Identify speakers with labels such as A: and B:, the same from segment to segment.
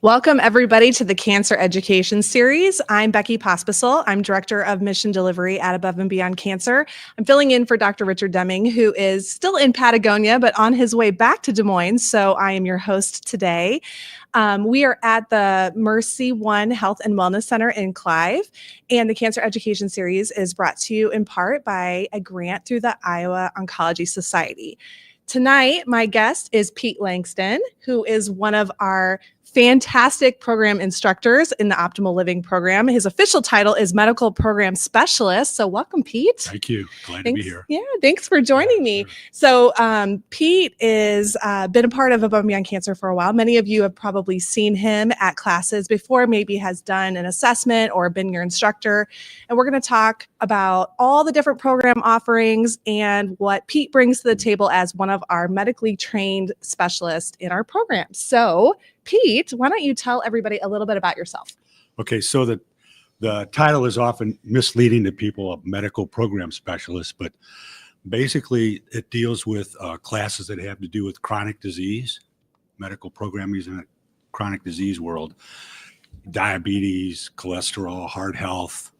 A: Welcome, everybody, to the Cancer Education Series. I'm Becky Pospisal. I'm Director of Mission Delivery at Above and Beyond Cancer. I'm filling in for Dr. Richard Deming, who is still in Patagonia, but on his way back to Des Moines. So I am your host today. We are at the Mercy One Health and Wellness Center in Clive, and the Cancer Education Series is brought to you in part by a grant through the Iowa Oncology Society. Tonight, my guest is Pete Langston, who is one of our fantastic program instructors in the Optimal Living program. His official title is Medical Program Specialist. So welcome, Pete.
B: Thank you. Glad to be here.
A: Yeah, thanks for joining me.
B: Sure.
A: So Pete is been a part of Above and Beyond Cancer for a while. Many of you have probably seen him at classes before, maybe has done an assessment or been your instructor. And we're going to talk about all the different program offerings and what Pete brings to the table as one of our medically trained specialists in our program. So Pete, why don't you tell everybody a little bit about yourself?
B: Okay, so the title is often misleading to people, a medical program specialist, but basically it deals with classes that have to do with chronic disease, medical programming in the chronic disease world, diabetes, cholesterol, heart health,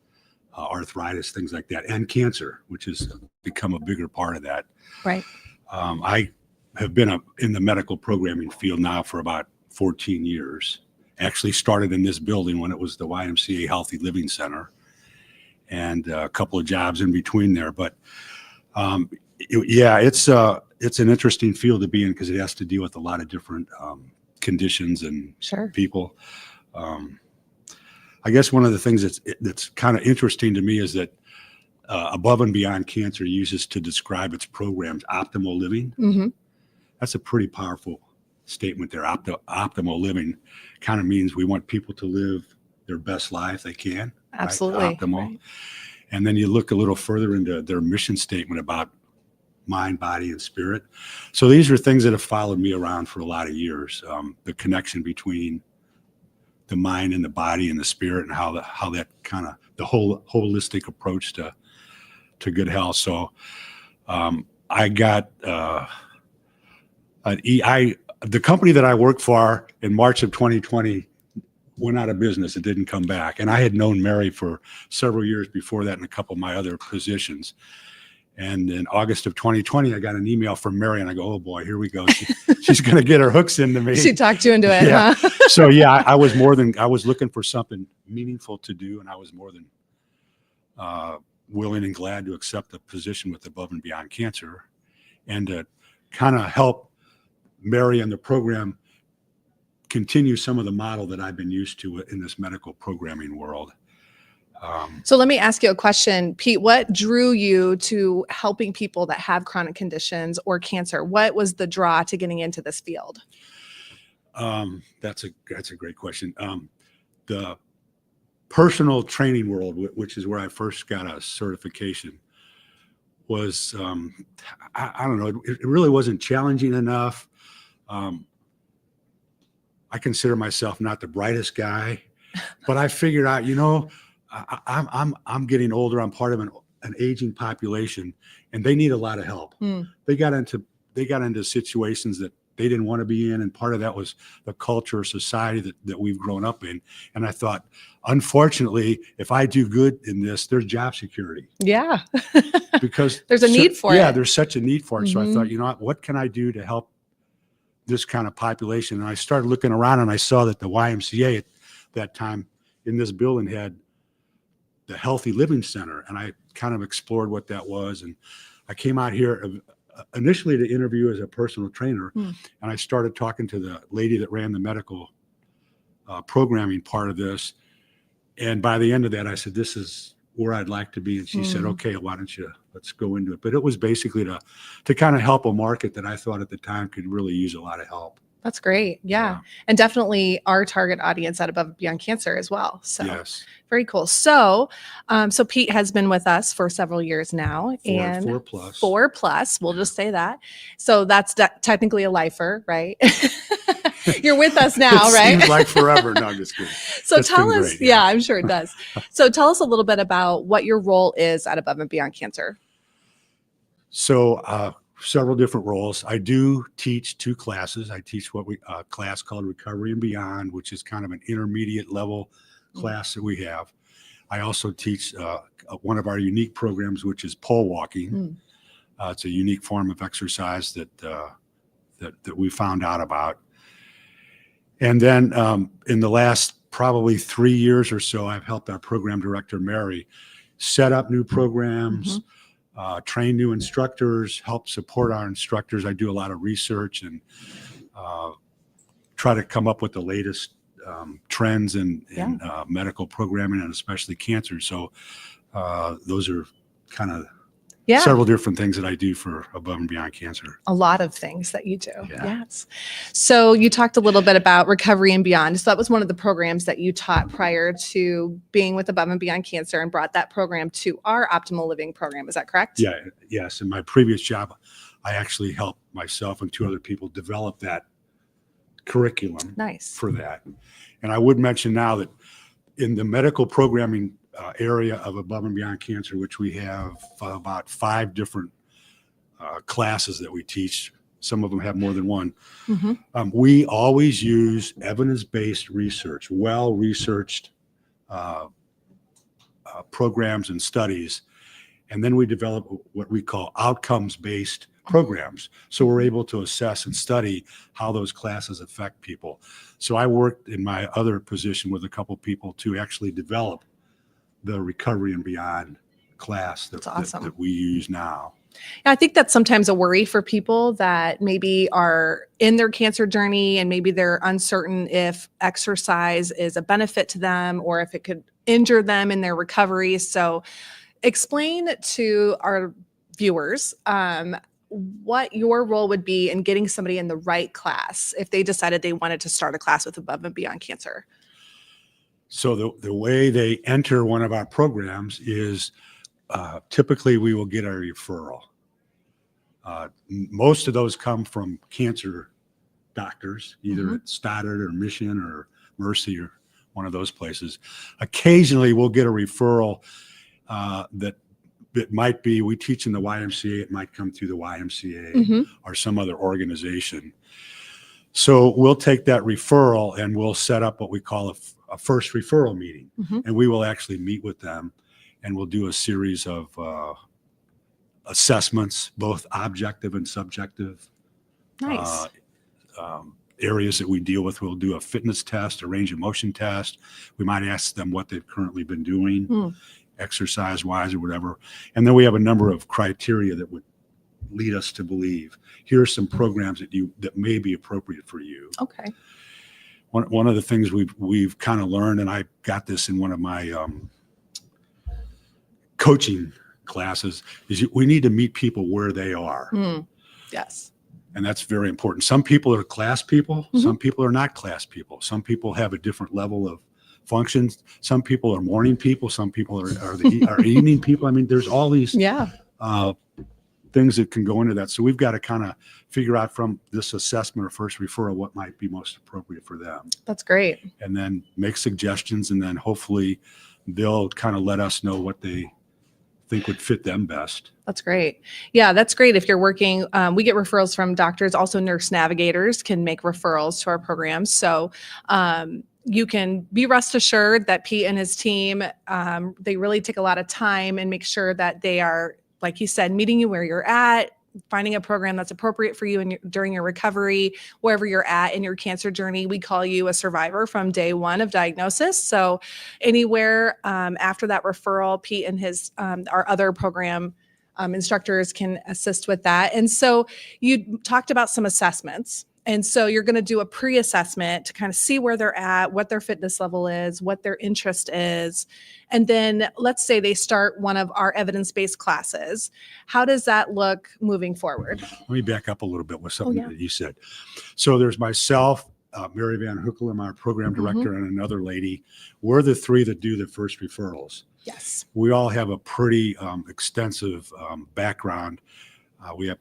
B: arthritis, things like that, and cancer, which has become a bigger part of that.
A: Right.
B: I have been in the medical programming field now for about 14 years. Actually started in this building when it was the YMCA Healthy Living Center, and a couple of jobs in between there. But it's an interesting field to be in because it has to deal with a lot of different conditions and people. I guess one of the things that's kind of interesting to me is that Above and Beyond Cancer uses to describe its programs optimal living.
A: Mm-hmm.
B: That's a pretty powerful statement there. Optimal living kind of means we want people to live their best life they can.
A: Absolutely.
B: Right? Optimal. Right. And then you look a little further into their mission statement about mind, body, and spirit. So these are things that have followed me around for a lot of years. The connection between the mind and the body and the spirit, and how that kind of the whole holistic approach to good health. So I got the company that I worked for in March of 2020 went out of business. It didn't come back. And I had known Mary for several years before that in a couple of my other positions. And in August of 2020, I got an email from Mary, and I go, oh boy, here we go. She's going to get her hooks into me.
A: She talked you into it,
B: yeah.
A: Huh?
B: So yeah, I was looking for something meaningful to do. And I was more than willing and glad to accept a position with Above and Beyond Cancer, and to kind of help Mary and the program continue some of the model that I've been used to in this medical programming world.
A: So let me ask you a question, Pete. What drew you to helping people that have chronic conditions or cancer? What was the draw to getting into this field?
B: That's a great question. The personal training world, which is where I first got a certification, was I don't know. It really wasn't challenging enough. I consider myself not the brightest guy, but I figured out, I'm getting older. I'm part of an aging population, and they need a lot of help. They got into situations that they didn't want to be in, and part of that was the culture or society that we've grown up in. And I thought, unfortunately, if I do good in this, there's job security.
A: Yeah.
B: Because
A: there's a need for it.
B: Yeah, there's such a need for it.
A: Mm-hmm.
B: So I thought, what can I do to help this kind of population? And I started looking around, and I saw that the YMCA at that time in this building had the Healthy Living Center. And I kind of explored what that was. And I came out here initially to interview as a personal trainer. And I started talking to the lady that ran the medical programming part of this. And by the end of that, I said, this is where I'd like to be. And she said, okay, let's go into it. But it was basically to kind of help a market that I thought at the time could really use a lot of help.
A: That's great. Yeah. And definitely our target audience at Above and Beyond Cancer as well. So yes. Very cool. So, so Pete has been with us for several years now, and 4+. We'll just say that. So that's technically a lifer, right? You're with us now, right?
B: Seems like forever. No, I'm just kidding.
A: So that's tell us, great, yeah, I'm sure it does. So tell us a little bit about what your role is at Above and Beyond Cancer.
B: So several different roles. I do teach 2 classes. I teach what a class called Recovery and Beyond, which is kind of an intermediate level class that we have. I also teach one of our unique programs, which is pole walking. It's a unique form of exercise that we found out about. And then in the last probably 3 years or so, I've helped our program director, Mary, set up new programs, train new instructors, help support our instructors. I do a lot of research and try to come up with the latest trends in medical programming and especially cancer. So those are kind of several different things that I do for Above and Beyond Cancer.
A: A lot of things that you do. Yes. So you talked a little bit about Recovery and Beyond. So that was one of the programs that you taught prior to being with Above and Beyond Cancer and brought that program to our Optimal Living program. Is that correct?
B: Yeah. Yes. In my previous job, I actually helped myself and 2 other people develop that curriculum for that. And I would mention now that in the medical programming area of Above and Beyond Cancer, which we have about 5 different classes that we teach. Some of them have more than one. We always use evidence-based research, well-researched programs and studies. And then we develop what we call outcomes-based programs. So we're able to assess and study how those classes affect people. So I worked in my other position with a couple people to actually develop the Recovery and Beyond class that we use now.
A: Yeah, I think that's sometimes a worry for people that maybe are in their cancer journey and maybe they're uncertain if exercise is a benefit to them or if it could injure them in their recovery. So explain to our viewers what your role would be in getting somebody in the right class if they decided they wanted to start a class with Above and Beyond Cancer.
B: So the way they enter one of our programs is typically we will get a referral. Most of those come from cancer doctors, either at Stoddard or Mission or Mercy or one of those places. Occasionally we'll get a referral that might be, we teach in the YMCA, it might come through the YMCA or some other organization. So we'll take that referral and we'll set up what we call a first referral meeting. And we will actually meet with them and we'll do a series of assessments, both objective and subjective. Areas that we deal with. We'll do a fitness test, a range of motion test. We might ask them what they've currently been doing, exercise-wise or whatever. And then we have a number of criteria that would lead us to believe here are some programs that may be appropriate for you. Okay. One of the things we've kind of learned, and I got this in one of my coaching classes, is we need to meet people where they are.
A: Yes.
B: And that's very important. Some people are class people. Some people are not class people. Some people have a different level of functions. Some people are morning people. Some people are evening people. I mean, there's all these things that can go into that. So we've got to kind of figure out from this assessment or first referral what might be most appropriate for them.
A: That's great.
B: And then make suggestions, and then hopefully they'll kind of let us know what they think would fit them best.
A: That's great. Yeah, that's great. If you're working, we get referrals from doctors. Also, nurse navigators can make referrals to our programs. So you can be rest assured that Pete and his team, they really take a lot of time and make sure that they are, like you said, meeting you where you're at, finding a program that's appropriate for you during your recovery, wherever you're at in your cancer journey. We call you a survivor from day one of diagnosis. So anywhere after that referral, Pete and his our other program instructors can assist with that. And so you talked about some assessments. And so you're going to do a pre-assessment to kind of see where they're at, what their fitness level is, what their interest is. And then let's say they start one of our evidence-based classes. How does that look moving forward?
B: Let me back up a little bit with something that you said. So there's myself, Mary Van Hoekelem, our program director, and another lady. We're the 3 that do the first referrals.
A: Yes.
B: We all have a pretty extensive background. We have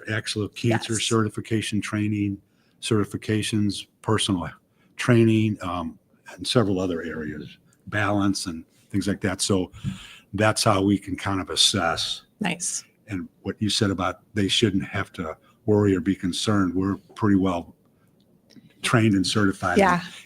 B: excellent cancer certification training, certifications, personal training, and several other areas, balance and things like that. So that's how we can kind of assess.
A: Nice.
B: and what you said about they shouldn't have to worry or be concerned. We're pretty well trained and certified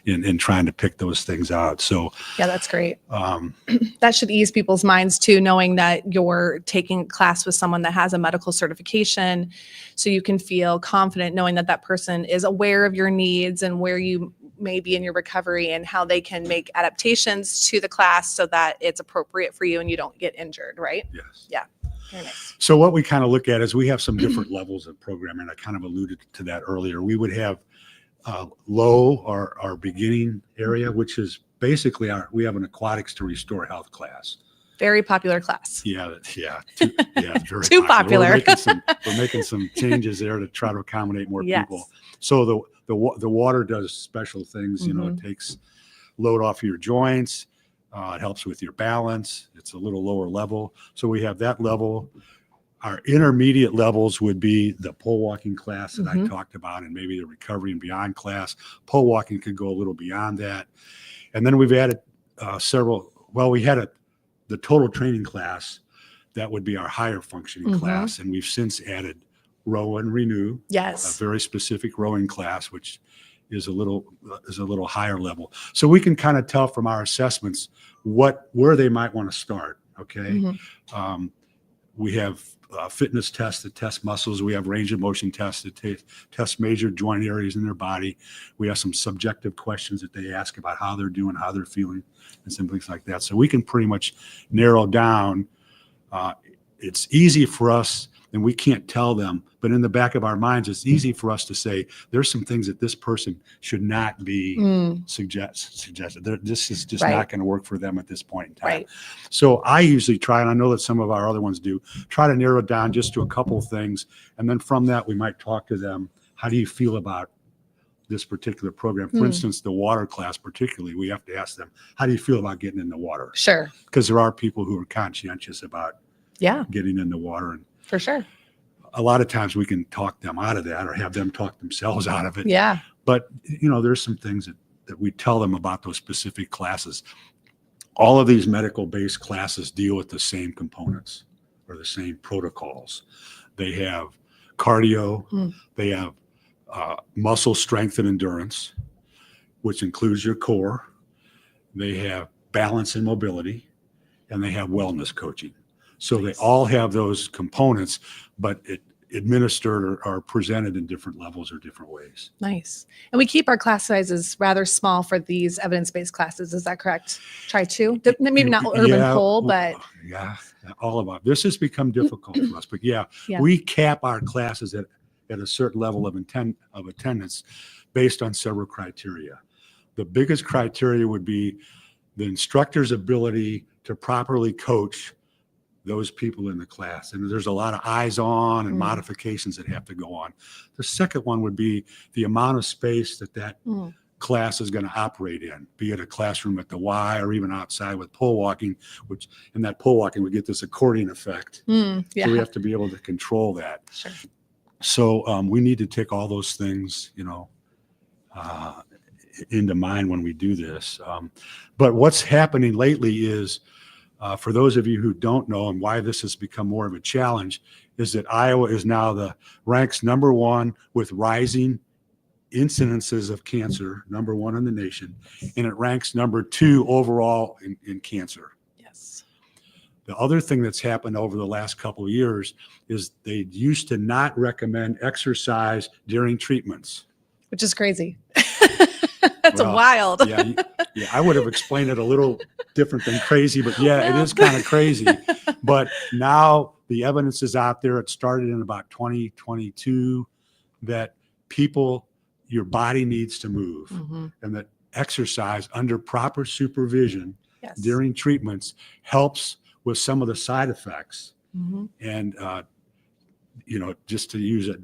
B: in trying to pick those things out. So
A: yeah, that's great. That should ease people's minds too, knowing that you're taking a class with someone that has a medical certification, so you can feel confident knowing that that person is aware of your needs and where you may be in your recovery and how they can make adaptations to the class so that it's appropriate for you and you don't get injured, right?
B: yes.
A: Yeah. Very nice.
B: So what we kind of look at is we have some different levels of programming. I kind of alluded to that earlier. We would have low, our beginning area, which is basically we have an aquatics to restore health class.
A: Very popular class.
B: Yeah. Very
A: Too popular.
B: We're making some changes there to try to accommodate more people. So the water does special things. You know, it takes load off your joints. It helps with your balance. It's a little lower level. So we have that level. Our intermediate levels would be the pole walking class that I talked about, and maybe the recovery and beyond class. Pole walking could go a little beyond that. And then we've added we had the total training class. That would be our higher functioning class. And we've since added row and renew.
A: Yes.
B: A very specific rowing class, which is a little higher level. So we can kind of tell from our assessments where they might want to start. Okay. We have fitness tests that test muscles. We have range of motion tests that test major joint areas in their body. We have some subjective questions that they ask about how they're doing, how they're feeling, and some things like that. So we can pretty much narrow down. It's easy for us, and we can't tell them, but in the back of our minds, it's easy for us to say, there's some things that this person should not be suggested. This is just not going to work for them at this point in time.
A: Right.
B: So I usually try, and I know that some of our other ones do, try to narrow it down just to a couple of things. And then from that, we might talk to them. How do you feel about this particular program? For instance, the water class particularly, we have to ask them, how do you feel about getting in the water?
A: Sure.
B: Because there are people who are conscientious about getting in the water. And
A: for sure.
B: A lot of times we can talk them out of that or have them talk themselves out of it.
A: Yeah.
B: But, you know, there's some things that we tell them about those specific classes. All of these medical-based classes deal with the same components or the same protocols. They have cardio, they have muscle strength and endurance, which includes your core. They have balance and mobility, and they have wellness coaching. So they all have those components, but administered or presented in different levels or different ways.
A: Nice. And we keep our class sizes rather small for these evidence-based classes. Is that correct? Try two? Maybe not urban pole, but.
B: Yeah, all about. This has become difficult for us, but we cap our classes at a certain level of attendance based on several criteria. The biggest criteria would be the instructor's ability to properly coach those people in the class. And there's a lot of eyes on and modifications that have to go on. The second one would be the amount of space that class is going to operate in, be it a classroom at the Y or even outside with pole walking, which in that pole walking we get this accordion effect. So we have to be able to control that.
A: Sure.
B: So we need to take all those things, into mind when we do this. But what's happening lately is, for those of you who don't know and why this has become more of a challenge, is that Iowa is now ranks number one with rising incidences of cancer, number one in the nation, and it ranks number two overall in cancer.
A: Yes.
B: The other thing that's happened over the last couple of years is they used to not recommend exercise during treatments.
A: Which is crazy. That's wild.
B: Yeah, I would have explained it a little different than crazy, but it is kind of crazy. But now the evidence is out there. It started in about 2022 that your body needs to move, and that exercise under proper supervision during treatments helps with some of the side effects. And, just to use it,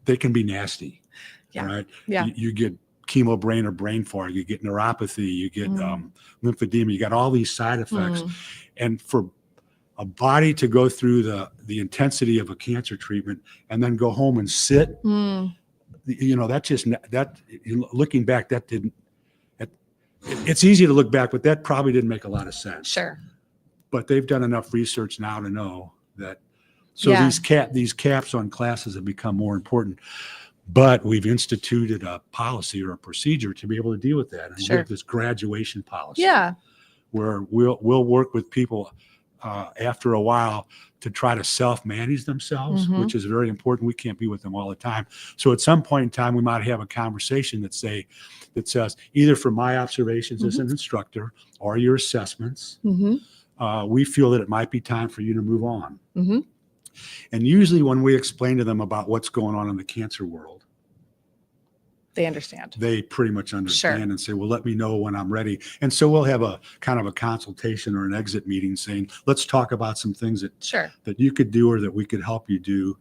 B: they can be nasty.
A: Yeah.
B: Right.
A: Yeah.
B: You get chemo brain or brain fog, you get neuropathy, you get lymphedema, you got all these side effects. And for a body to go through the intensity of a cancer treatment and then go home and sit, looking back, it's easy to look back, but that probably didn't make a lot of sense.
A: Sure.
B: But they've done enough research now to know that So
A: Yeah.
B: these caps on classes have become more important. But we've instituted a policy or a procedure to be able to deal with that. And we
A: Sure.
B: have this graduation policy
A: Yeah.
B: where we'll work with people after a while to try to self-manage themselves,
A: Mhm.
B: which is very important. We can't be with them all the time. So at some point in time, we might have a conversation that says, either from my observations as an instructor or your assessments,
A: Mhm.
B: we feel that it might be time for you to move on.
A: Mhm.
B: And usually when we explain to them about what's going on in the cancer world,
A: They understand.
B: they pretty much understand
A: Sure.
B: and say, well, let me know when I'm ready. And so we'll have a kind of a consultation or an exit meeting saying, let's talk about some things
A: Sure.
B: that you could do or that we could help you do.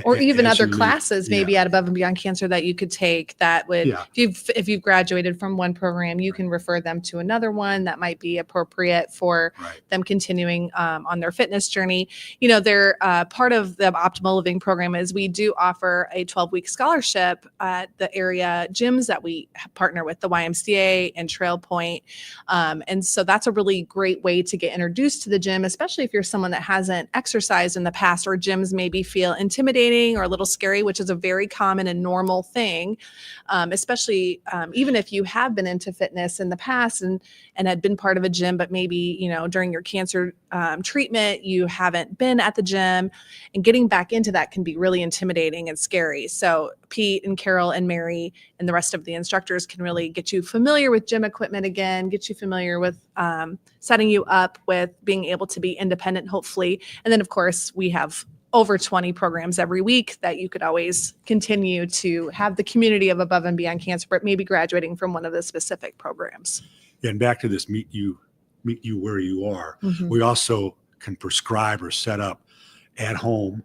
A: Or even
B: as
A: other
B: you leave.
A: classes maybe
B: Yeah.
A: at Above and Beyond Cancer that you could take that would,
B: Yeah.
A: if you've graduated from one program, you can refer them to another one that might be appropriate for
B: Right.
A: them continuing on their fitness journey. You know, they're part of the Optimal Living program is we do offer a 12-week scholarship at the area gyms that we partner with, the YMCA and Trail Point. And so that's a really great way to get introduced to the gym, especially if you're someone that hasn't exercised in the past or gyms maybe feel intimidating or a little scary, which is a very common and normal thing, especially even if you have been into fitness in the past and had been part of a gym, but maybe, you know, during your cancer treatment, you haven't been at the gym, and getting back into that can be really intimidating and scary. So Pete and Carol and Mary and the rest of the instructors can really get you familiar with gym equipment again, get you familiar with setting you up with being able to be independent, hopefully. And then, of course, we have over 20 programs every week that you could always continue to have the community of Above and Beyond Cancer, but maybe graduating from one of the specific programs.
B: And back to this meet you where you are.
A: Mhm.
B: We also can prescribe or set up at home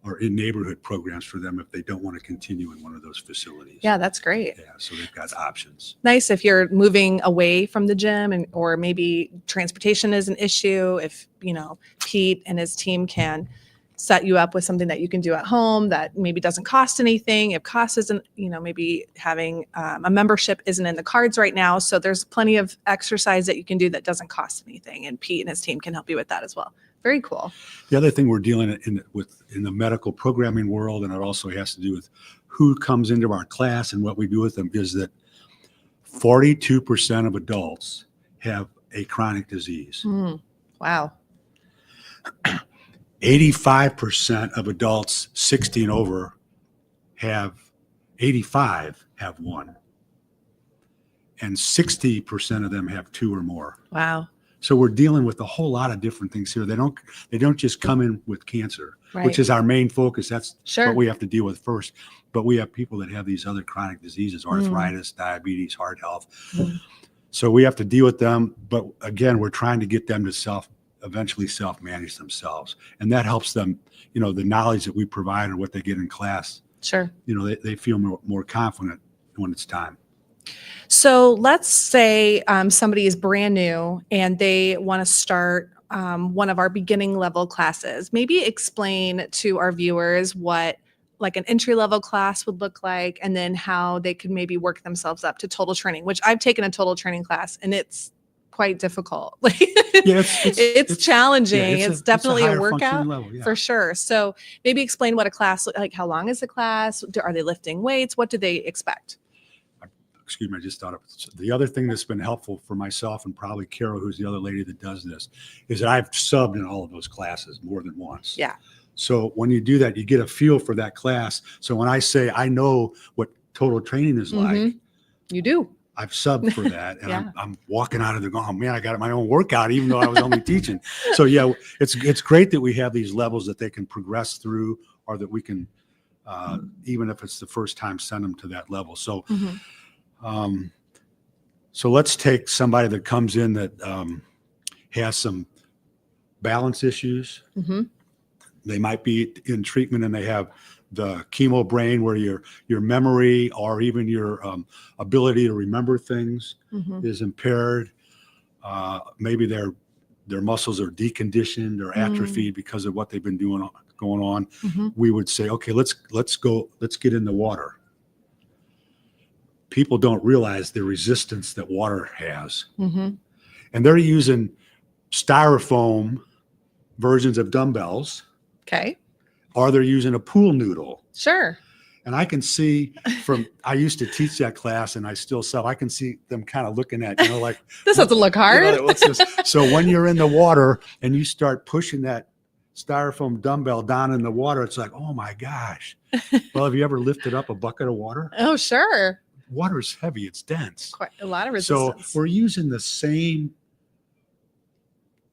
B: or in neighborhood programs for them if they don't want to continue in one of those facilities.
A: Yeah, that's great.
B: Yeah, so they've got options.
A: Nice if you're moving away from the gym and or maybe transportation is an issue. If, you know, Pete and his team can set you up with something that you can do at home that maybe doesn't cost anything. If cost isn't, you know, maybe having a membership isn't in the cards right now. So there's plenty of exercise that you can do that doesn't cost anything. And Pete and his team can help you with that as well. Very cool.
B: The other thing we're dealing in the medical programming world, and it also has to do with who comes into our class and what we do with them, is that 42% of adults have a chronic disease.
A: Wow.
B: 85% of adults 60 and over have one. And 60% of them have two or more.
A: Wow.
B: So we're dealing with a whole lot of different things here. They don't just come in with cancer,
A: Right.
B: which is our main focus. That's
A: Sure.
B: what we have to deal with first. But we have people that have these other chronic diseases, arthritis, diabetes, heart health. So we have to deal with them. But again, we're trying to get them to eventually self-manage themselves. And that helps them, you know, the knowledge that we provide or what they get in class,
A: Sure.
B: you know, they feel more confident when it's time.
A: So let's say somebody is brand new and they want to start one of our beginning level classes. Maybe explain to our viewers what like an entry level class would look like, and then how they could maybe work themselves up to total training, which I've taken a total training class and it's quite difficult. Like it's challenging.
B: Yeah,
A: it's definitely a workout
B: level, yeah.
A: for sure. So maybe explain what a class, like how long is the class? Are they lifting weights? What do they expect?
B: Excuse me, I just thought of the other thing that's been helpful for myself and probably Carol, who's the other lady that does this, is that I've subbed in all of those classes more than once.
A: Yeah.
B: So when you do that, you get a feel for that class. So when I say I know what total training is like,
A: you do.
B: I've subbed for that, and
A: Yeah.
B: I'm walking out of there going, oh man, I got my own workout, even though I was only teaching. So yeah, it's great that we have these levels that they can progress through, or that we can, even if it's the first time, send them to that level. So. So let's take somebody that comes in that has some balance issues. They might be in treatment and they have the chemo brain where your memory or even your ability to remember things is impaired. Maybe their muscles are deconditioned or atrophied because of what they've been going on. We would say, okay, let's get in the water. People don't realize the resistance that water has. And they're using styrofoam versions of dumbbells
A: Okay.
B: or they're using a pool noodle.
A: Sure.
B: And I can see I used to teach that class and I still sell. I can see them kind of looking at, like,
A: This doesn't look hard.
B: What's this? So when you're in the water and you start pushing that styrofoam dumbbell down in the water, it's like, oh my gosh. Well, have you ever lifted up a bucket of water?
A: Oh, sure.
B: Water is heavy. It's dense.
A: Quite a lot of resistance.
B: So we're using the same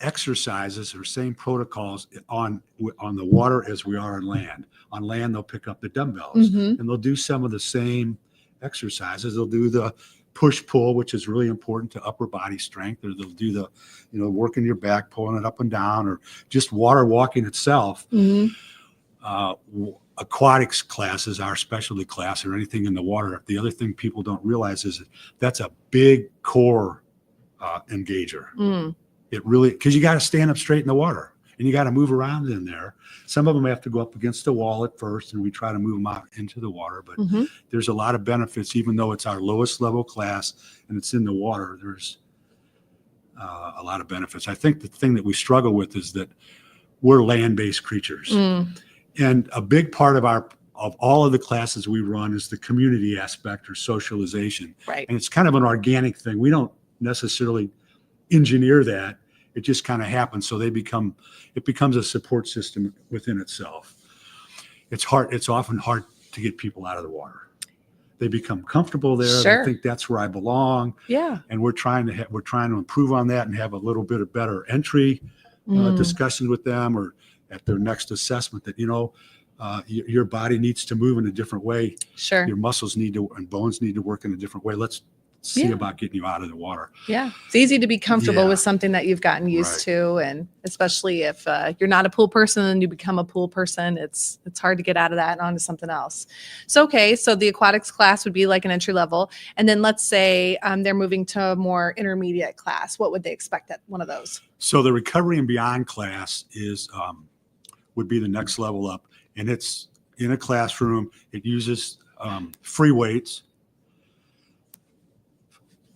B: exercises or same protocols on the water as we are on land. On land, they'll pick up the dumbbells and they'll do some of the same exercises. They'll do the push pull, which is really important to upper body strength, or they'll do the, working your back, pulling it up and down, or just water walking itself. Aquatics classes, our specialty class, or anything in the water. The other thing people don't realize is that's a big core engager. It really, because you got to stand up straight in the water and you got to move around in there. Some of them have to go up against the wall at first, and we try to move them out into the water. But there's a lot of benefits, even though it's our lowest level class and it's in the water. There's a lot of benefits. I think the thing that we struggle with is that we're land-based creatures, and a big part of all of the classes we run is the community aspect or socialization.
A: Right.
B: And it's kind of an organic thing. We don't necessarily engineer that. It just kind of happens. So it becomes a support system within itself. It's often hard to get people out of the water. They become comfortable there.
A: Sure.
B: They think that's where I belong.
A: Yeah.
B: And we're trying to improve on that and have a little bit of better entry discussion with them, or at their next assessment, that, your body needs to move in a different way.
A: Sure.
B: Your muscles and bones need to work in a different way. Let's see about getting you out of the water.
A: Yeah. It's easy to be comfortable with something that you've gotten used to. And especially if you're not a pool person and you become a pool person, it's hard to get out of that and onto something else. So, okay. So the aquatics class would be like an entry level. And then let's say they're moving to a more intermediate class. What would they expect at one of those? So
B: the recovery and beyond class would be the next level up. And it's in a classroom. It uses free weights.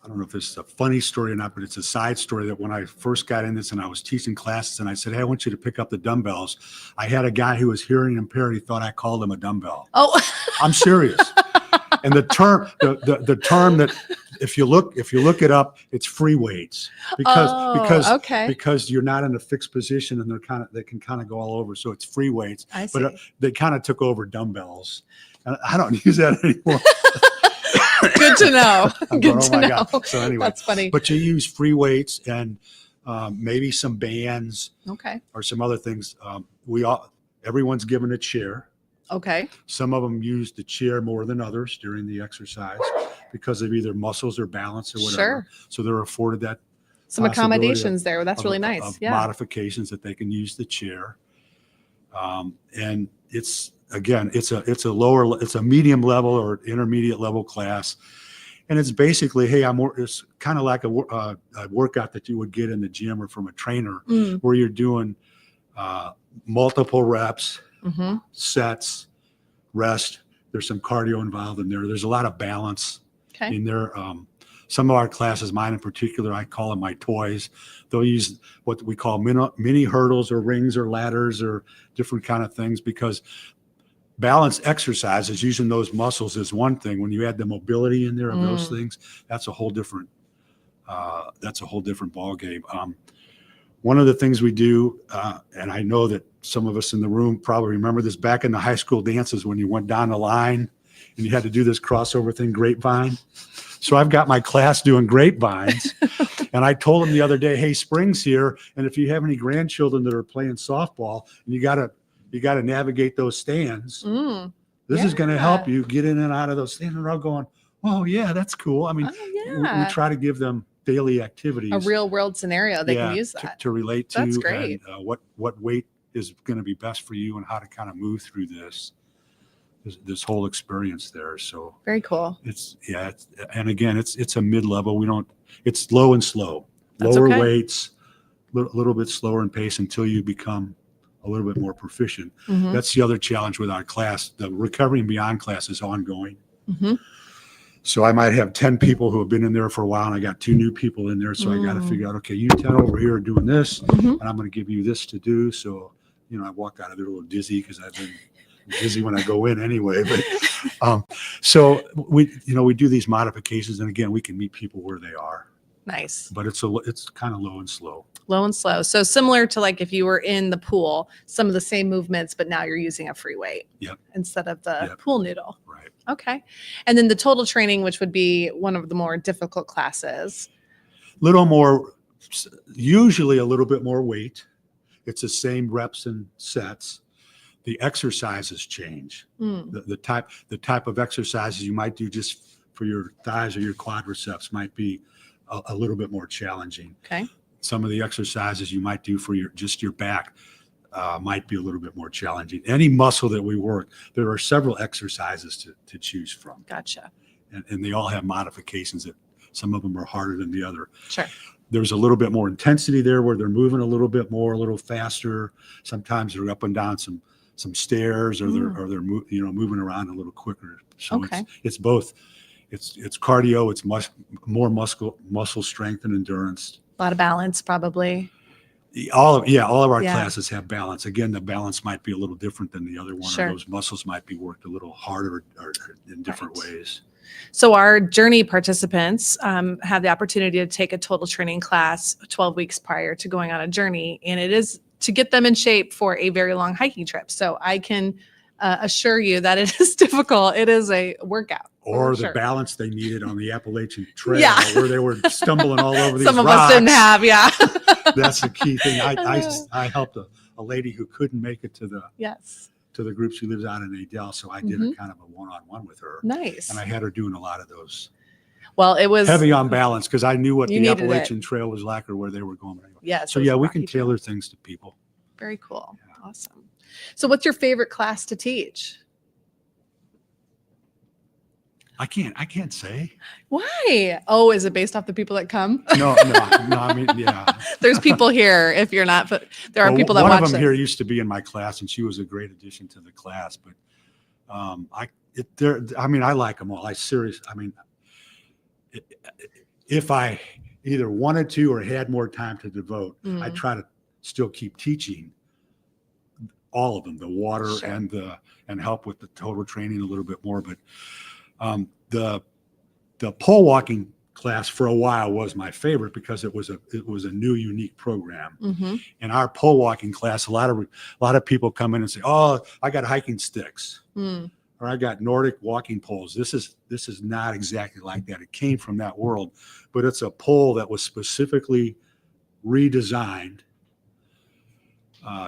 B: I don't know if this is a funny story or not, but it's a side story that when I first got in this and I was teaching classes and I said, hey, I want you to pick up the dumbbells. I had a guy who was hearing impaired. He thought I called him a dumbbell. Oh, I'm serious. And the term that if you look it up, it's free weights because you're not in a fixed position and they can kind of go all over. So it's free weights, but they kind of took over dumbbells. And I don't use that anymore.
A: Good to know.
B: Good to know. God. So anyway,
A: that's funny.
B: But you use free weights and maybe some bands, or some other things. Everyone's given a chair. Okay. Some of them use the chair more than others during the exercise because of either muscles or balance or whatever. Sure. So they're afforded that. Some accommodations there. That's really nice. Modifications that they can use the chair. And it's a medium level or intermediate level class. And it's basically, hey, it's kind of like a workout that you would get in the gym or from a trainer, where you're doing multiple reps, sets, rest. There's some cardio involved in there. There's a lot of balance in there. Some of our classes, mine in particular, I call them my toys. They'll use what we call mini hurdles or rings or ladders or different kind of things, because balance exercises using those muscles is one thing. When you add the mobility in there of those things, that's a whole different ball game. One of the things we do, and I know that some of us in the room probably remember this back in the high school dances when you went down the line and you had to do this crossover thing, grapevine. So I've got my class doing grapevines, and I told them the other day, hey, spring's here, and if you have any grandchildren that are playing softball and you got to navigate those stands, this is going to help you get in and out of those stands. And they're all going, oh yeah, that's cool. I mean, we try to give them daily activities, a real world scenario they can use that to relate to. That's great. And what weight is going to be best for you and how to kind of move through this whole experience there. So very cool. And again, it's a mid-level. It's low and slow, lower weights, little bit slower in pace until you become a little bit more proficient. That's the other challenge with our class. The recovery and beyond class is ongoing. So I might have 10 people who have been in there for a while, and I got 2 new people in there. So I got to figure out, okay, you 10 over here are doing this, and I'm going to give you this to do. So, I walk out of there a little dizzy because I've been dizzy when I go in anyway. But so we do these modifications, and again, we can meet people where they are.
A: Nice.
B: But it's kind of low and slow.
A: Low and slow. So similar to like if you were in the pool, some of the same movements, but now you're using a free weight instead of the pool noodle.
B: Right.
A: Okay. And then the total training, which would be one of the more difficult classes.
B: Little more, usually a little bit more weight. It's the same reps and sets. The exercises change. The type of exercises you might do just for your thighs or your quadriceps might be a little bit more challenging.
A: Okay.
B: Some of the exercises you might do for your back might be a little bit more challenging. Any muscle that we work, there are several exercises to choose from.
A: Gotcha.
B: And they all have modifications that some of them are harder than the other.
A: Sure.
B: There's a little bit more intensity there where they're moving a little bit more, a little faster. Sometimes they're up and down some stairs, or they're moving around a little quicker. So it's both. It's cardio. It's more muscle strength and endurance.
A: A lot of balance, probably.
B: All of our classes have balance. Again, the balance might be a little different than the other one.
A: Sure.
B: Or those muscles might be worked a little harder or in different ways.
A: So our journey participants have the opportunity to take a total training class 12 weeks prior to going on a journey, and it is to get them in shape for a very long hiking trip. So I can assure you that it is difficult. It is a workout.
B: Or the balance they needed on the Appalachian Trail,
A: Yeah.
B: where they were stumbling all over these
A: Some of
B: rocks.
A: us didn't have, yeah.
B: That's the key thing. I helped a lady who couldn't make it to the group. She lives out in Adel, so I did a kind of a one-on-one with her.
A: Nice.
B: And I had her doing a lot of those.
A: Well, it was
B: heavy on balance because I knew what
A: You
B: the
A: needed
B: Appalachian Trail was like or where they were going.
A: Yes.
B: So yeah, we can tailor things to people.
A: Very cool. Yeah. Awesome. So what's your favorite class to teach?
B: I can't say.
A: Why? Oh, is it based off the people that come?
B: No. I mean, yeah.
A: There's people here. If you're not, but there are people that watch
B: One of them
A: this.
B: here used to be in my class, and she was a great addition to the class. But I like them all. If I either wanted to or had more time to devote, I try to still keep teaching all of them, the water and help with the total training a little bit more. But the pole walking class for a while was my favorite because it was a new, unique program. In our pole walking class, a lot of people come in and say, "Oh, I got hiking sticks." Or I got Nordic walking poles. This is not exactly like that. It came from that world, but it's a pole that was specifically redesigned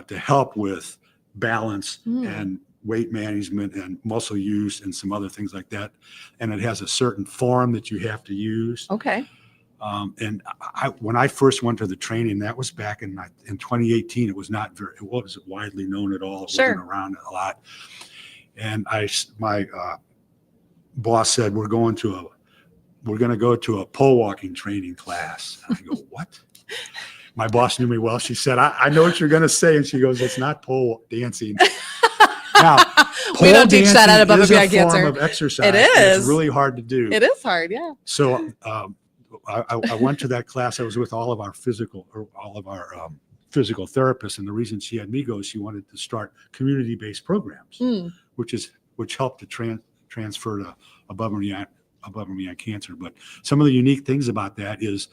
B: to help with balance and weight management and muscle use and some other things like that. And it has a certain form that you have to use.
A: Okay.
B: And when I first went to the training, that was back in 2018. It wasn't widely known at all. It wasn't around a lot. And my boss said, we're going to go to a pole walking training class. And I go, what? My boss knew me well. She said, I know what you're going to say. And she goes, it's not pole dancing. Now,
A: we don't teach that at Above and Beyond Cancer.
B: It's a form of exercise.
A: It is.
B: It's really hard to do.
A: It is hard, yeah.
B: So I went to that class. I was with all of our physical therapists. And the reason she had me go is she wanted to start community-based programs, which helped to transfer to Above and Beyond Cancer. But some of the unique things about that is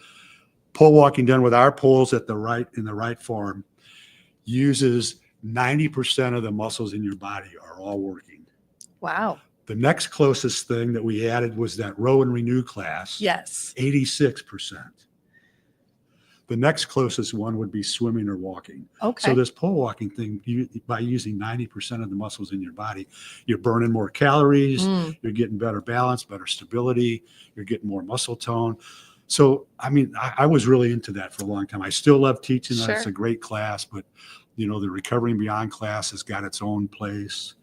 B: pole walking done with our poles in the right form uses 90% of the muscles in your body are all working.
A: Wow.
B: The next closest thing that we added was that row and renew class.
A: Yes.
B: 86%. The next closest one would be swimming or walking.
A: Okay.
B: So this pole walking thing, by using 90% of the muscles in your body, you're burning more calories, you're getting better balance, better stability, you're getting more muscle tone. So, I was really into that for a long time. I still love teaching.
A: Sure.
B: It's a great class, but the Recovering Beyond class has got its own place.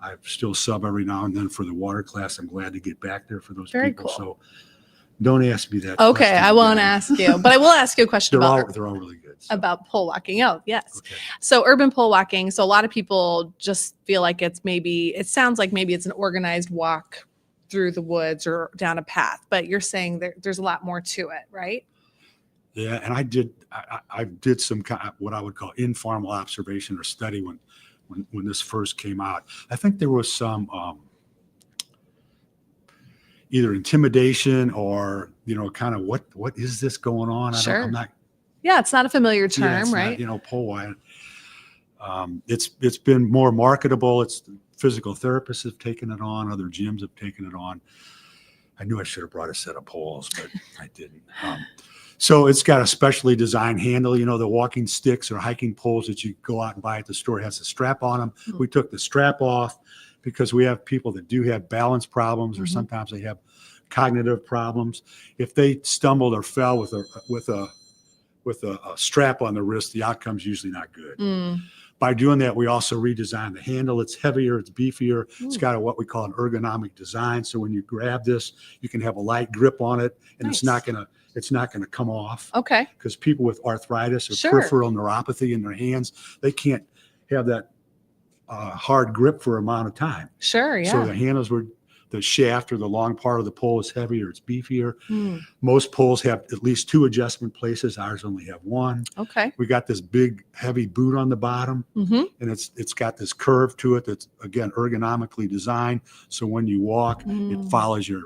B: I still sub every now and then for the water class. I'm glad to get back there for those people.
A: Cool.
B: So don't ask me that.
A: Okay,
B: question
A: I won't
B: again.
A: ask you, but I will ask you a question
B: They're
A: about
B: all really good. So.
A: about pole walking. Oh, yes.
B: Okay.
A: So urban pole walking. So a lot of people just feel like it sounds like maybe it's an organized walk through the woods or down a path, but you're saying there's a lot more to it, right?
B: Yeah, and I did some kind of what I would call informal observation or study when this first came out. I think there was some either intimidation or kind of what is this going on?
A: Sure.
B: I'm not.
A: Yeah, it's not a familiar
B: Yeah,
A: term,
B: it's
A: right?
B: not, pole wire. It's been more marketable. It's physical therapists have taken it on. Other gyms have taken it on. I knew I should have brought a set of poles, but I didn't. So it's got a specially designed handle. The walking sticks or hiking poles that you go out and buy at the store, it has a strap on them.
A: Mm-hmm.
B: We took the strap off because we have people that do have balance problems, or sometimes they have cognitive problems. If they stumbled or fell with a strap on the wrist, the outcome's usually not good. By doing that, we also redesigned the handle. It's heavier, it's beefier. It's got what we call an ergonomic design. So when you grab this, you can have a light grip on it, and
A: Nice.
B: it's not gonna come off.
A: Okay.
B: Because people with arthritis or
A: Sure.
B: peripheral neuropathy in their hands, they can't have that hard grip for an amount of time.
A: Sure. Yeah.
B: So the shaft or the long part of the pole is heavier, it's beefier. Most poles have at least 2 adjustment places. Ours only have 1.
A: Okay.
B: We got this big, heavy boot on the bottom, and it's got this curve to it that's, again, ergonomically designed. So when you walk, it follows your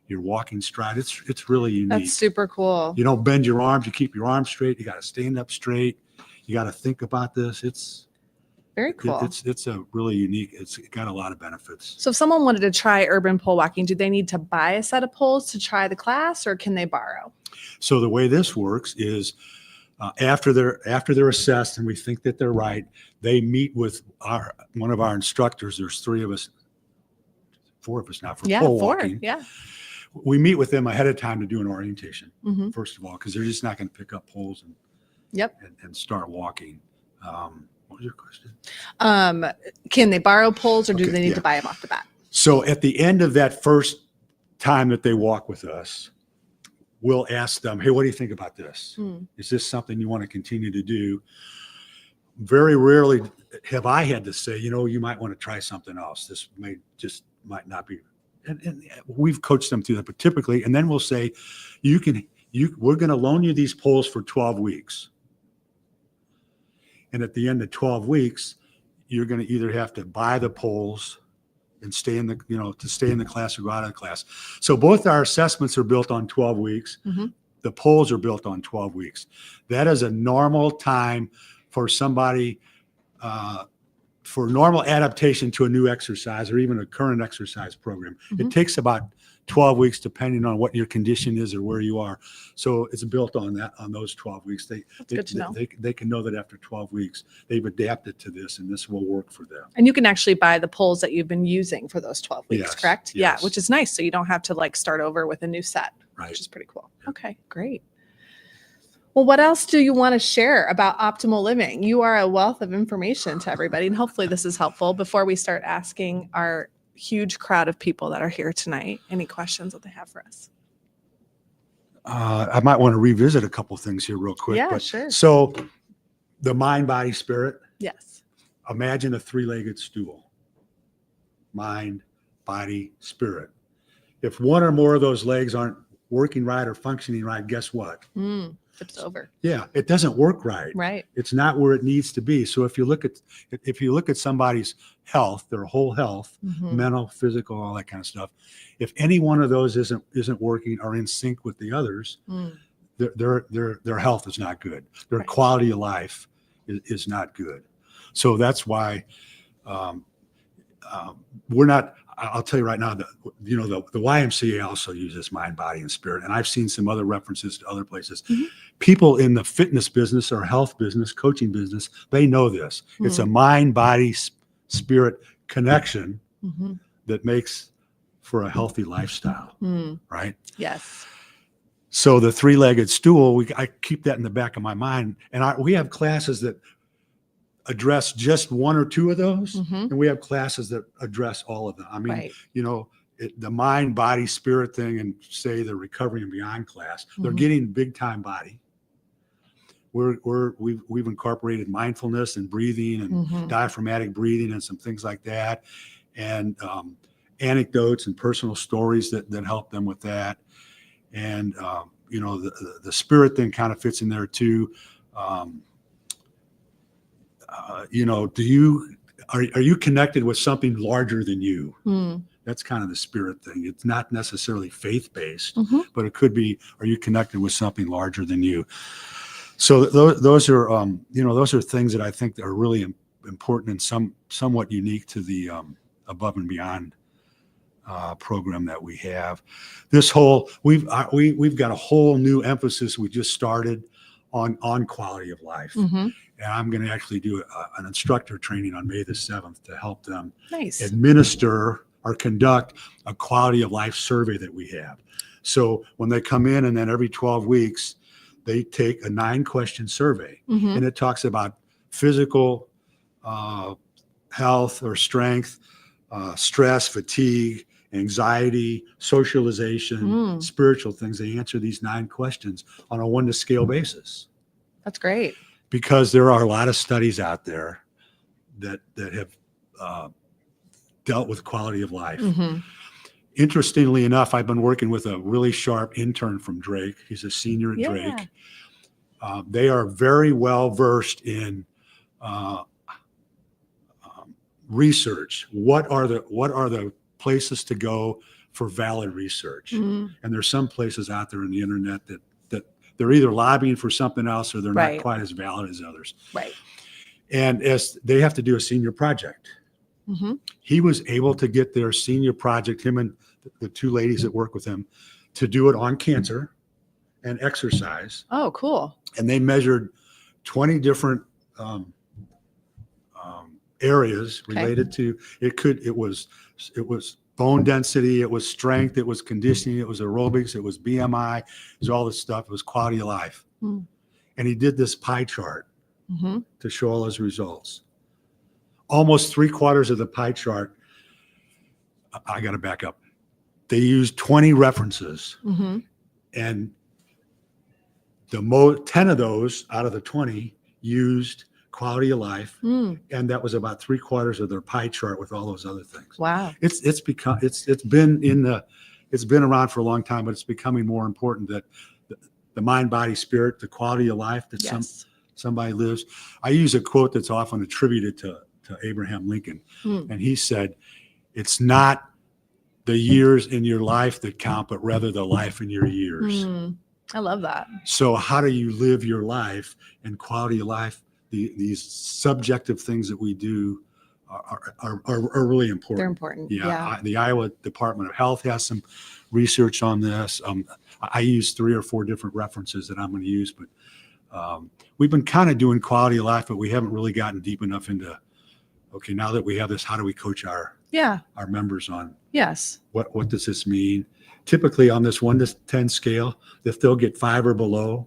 B: walking stride. It's really unique.
A: That's super cool.
B: You don't bend your arms. You keep your arms straight. You got to stand up straight. You got to think about this. It's
A: Very cool.
B: It's a really unique. It's got a lot of benefits.
A: So if someone wanted to try urban pole walking, do they need to buy a set of poles to try the class, or can they borrow?
B: So the way this works is after they're assessed and we think that they're right, they meet with one of our instructors. There's 4 of us now for pole walking.
A: Yeah.
B: We meet with them ahead of time to do an orientation,
A: Mm-hmm.
B: first of all, because they're just not going to pick up poles and start walking. What was your question?
A: Can they borrow poles, or do
B: Okay,
A: they need
B: yeah.
A: to buy them off the bat?
B: So at the end of that first time that they walk with us, we'll ask them, hey, what do you think about this? Is this something you want to continue to do? Very rarely have I had to say, you might want to try something else. This might not be. And we've coached them through that, but typically, and then we'll say, we're going to loan you these poles for 12 weeks. And at the end of 12 weeks, you're going to either have to buy the poles and stay in the class or go out of the class. So both our assessments are built on 12 weeks. The poles are built on 12 weeks. That is a normal time for somebody, for normal adaptation to a new exercise or even a current exercise program. It takes about 12 weeks, depending on what your condition is or where you are. So it's built on those 12 weeks. That's
A: good to know.
B: They can know that after 12 weeks, they've adapted to this and this will work for them.
A: And you can actually buy the poles that you've been using for those 12 weeks,
B: Yes,
A: correct?
B: yes.
A: Yeah, which is nice. So you don't have to start over with a new set,
B: Right.
A: which is pretty cool. Okay, great. Well, what else do you want to share about optimal living? You are a wealth of information to everybody, and hopefully this is helpful before we start asking our huge crowd of people that are here tonight any questions that they have for us.
B: I might want to revisit a couple things here real quick.
A: Yeah, sure.
B: So the mind, body, spirit.
A: Yes.
B: Imagine a 3-legged stool. Mind, body, spirit. If one or more of those legs aren't working right or functioning right, guess what?
A: Tips over.
B: Yeah, it doesn't work right.
A: Right.
B: It's not where it needs to be. So if you look at somebody's health, their whole health, mental, physical, all that kind of stuff, if any one of those isn't working or in sync with the others, their health is not good. Their
A: Right.
B: quality of life is not good. So that's why we're not. I'll tell you right now that the YMCA also uses mind, body, and spirit, and I've seen some other references to other places. People in the fitness business or health business, coaching business, they know this. It's a mind, body, spirit connection that makes for a healthy lifestyle, right?
A: Yes.
B: So the 3-legged stool, I keep that in the back of my mind, and we have classes that address just 1 or 2 of those, and we have classes that address all of them. I mean,
A: Right.
B: the mind, body, spirit thing, and say the recovery and beyond class, they're getting big time body. We've incorporated mindfulness and breathing and diaphragmatic breathing and some things like that, and anecdotes and personal stories that help them with that. And the spirit thing kind of fits in there too. Are you connected with something larger than you? That's kind of the spirit thing. It's not necessarily faith-based, but it could be, are you connected with something larger than you? So those are things that I think are really important and somewhat unique to the Above and Beyond program that we have. We've got a whole new emphasis we just started on quality of life. And I'm going to actually do an instructor training on May the 7th to help them administer or conduct a quality of life survey that we have. So when they come in, and then every 12 weeks, they take a 9-question survey, and it talks about physical health or strength, stress, fatigue, anxiety, socialization, spiritual things. They answer these 9 questions on a 1 to scale basis.
A: That's great.
B: Because there are a lot of studies out there that have dealt with quality of life. Interestingly enough, I've been working with a really sharp intern from Drake. He's a senior at Drake. They are very well versed in research. What are the places to go for valid research? And there's some places out there on the internet that they're either lobbying for something else or they're not quite as valid as others. And as they have to do a senior project, he was able to get their senior project, him and the 2 ladies that work with him, to do it on cancer and exercise.
A: Oh, cool.
B: And they measured 20 different areas related to it was bone density, it was strength, it was conditioning, it was aerobics, it was BMI, it was all this stuff. It was quality of life. And he did this pie chart to show all his results. Almost 3/4 of the pie chart, I got to back up. They used 20 references, and 10 of those out of the 20 used quality of life, and that was about 3/4 of their pie chart with all those other things.
A: Wow.
B: It's been around for a long time, but it's becoming more important that the mind, body, spirit, the quality of life that somebody lives. I use a quote that's often attributed to Abraham Lincoln, and he said, "It's not the years in your life that count, but rather the life in your years."
A: I love that.
B: So how do you live your life and quality of life? These subjective things that we do are really important.
A: They're important.
B: The Iowa Department of Health has some research on this. I use 3 or 4 different references that I'm going to use, but we've been kind of doing quality of life, but we haven't really gotten deep enough into, okay, now that we have this, how do we coach our members on what does this mean? Typically on this 1 to 10 scale, if they'll get 5 or below,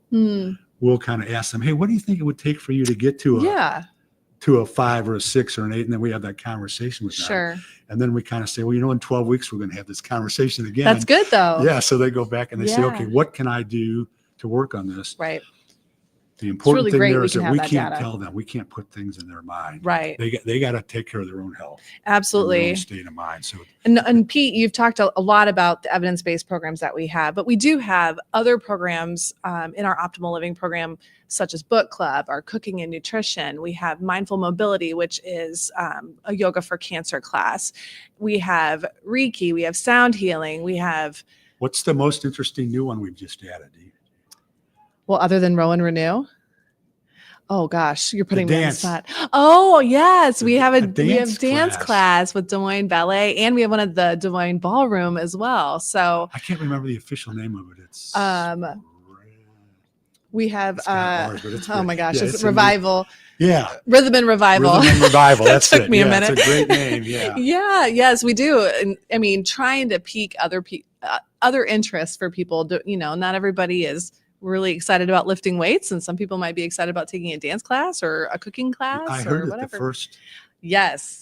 B: we'll kind of ask them, hey, what do you think it would take for you to get to a 5 or a 6 or an 8? And then we have that conversation with them. And then we kind of say, well, in 12 weeks, we're going to have this conversation again.
A: That's good though.
B: Yeah. So they go back and they say, okay, what can I do to work on this?
A: Right.
B: The important thing there is that we can't
A: data.
B: tell them, we can't put things in their mind.
A: Right.
B: They got to take care of their own health.
A: Absolutely.
B: Their own state of mind. So,
A: and Pete, you've talked a lot about the evidence-based programs that we have, but we do have other programs in our optimal living program, such as book club, our cooking and nutrition. We have mindful mobility, which is a yoga for cancer class. We have Reiki, we have sound healing. We have.
B: What's the most interesting new one we've just added?
A: Well, other than Row and Renew? Oh gosh, you're putting me on the spot. Oh yes, we have dance class with Des Moines Ballet, and we have one at the Des Moines Ballroom as well. So
B: I can't remember the official name of it. It's
A: we have oh my gosh, it's
B: Revival.
A: Rhythm and Revival.
B: Rhythm and Revival. That's
A: took me a minute.
B: It's a great name.
A: Yes, we do. And I mean, trying to pique other interests for people. Not everybody is really excited about lifting weights, and some people might be excited about taking a dance class or a cooking class.
B: I heard
A: or whatever.
B: The first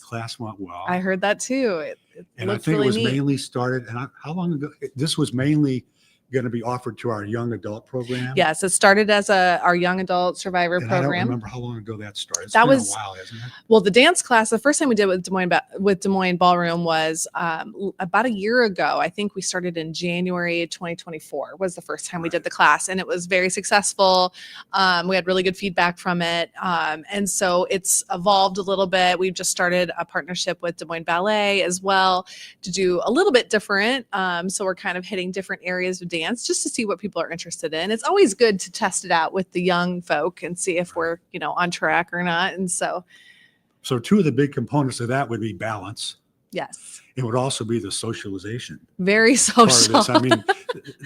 B: class went well.
A: I heard that too.
B: And I think it was mainly started. And how long ago? This was mainly going to be offered to our young adult program?
A: Yes, it started as our young adult survivor
B: And I don't
A: program.
B: remember how long ago that started. It's
A: That
B: been
A: was-
B: a while, hasn't it?
A: Well, the dance class, the first time we did with Des Moines Ballroom was about a year ago. I think we started in January 2024 was the first time we did the class, and it was very successful. We had really good feedback from it, and so it's evolved a little bit. We've just started a partnership with Des Moines Ballet as well to do a little bit different. So we're kind of hitting different areas of dance just to see what people are interested in. It's always good to test it out with the young folk and see if we're, on track or not. And so,
B: two of the big components of that would be balance.
A: yes,
B: It would also be the socialization
A: very
B: part of
A: social.
B: this. I mean,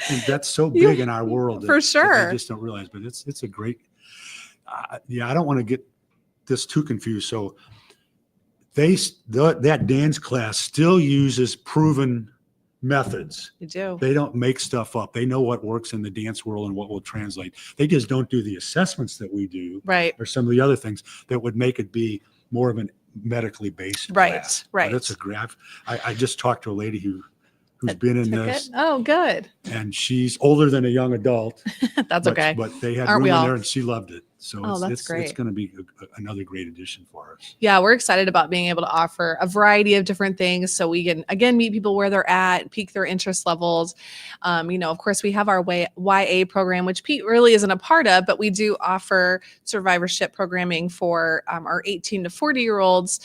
B: and that's so big in our world.
A: For
B: that
A: sure.
B: I just don't realize, but it's a great, I don't want to get this too confused. So that dance class still uses proven methods.
A: You do.
B: They don't make stuff up. They know what works in the dance world and what will translate. They just don't do the assessments that we do,
A: Right.
B: or some of the other things that would make it be more of an medically based
A: Right,
B: class.
A: right.
B: But it's a graph. I just talked to a lady who's been in
A: Took
B: this,
A: it? Oh, good.
B: and she's older than a young adult.
A: That's okay.
B: But they had
A: Aren't
B: room
A: we
B: in
A: all?
B: there, and she loved it. So
A: Oh, that's
B: it's
A: great.
B: going to be another great addition for us.
A: Yeah, we're excited about being able to offer a variety of different things so we can, again, meet people where they're at, pique their interest levels. Of course, we have our YA program, which Pete really isn't a part of, but we do offer survivorship programming for our 18 to 40-year-olds.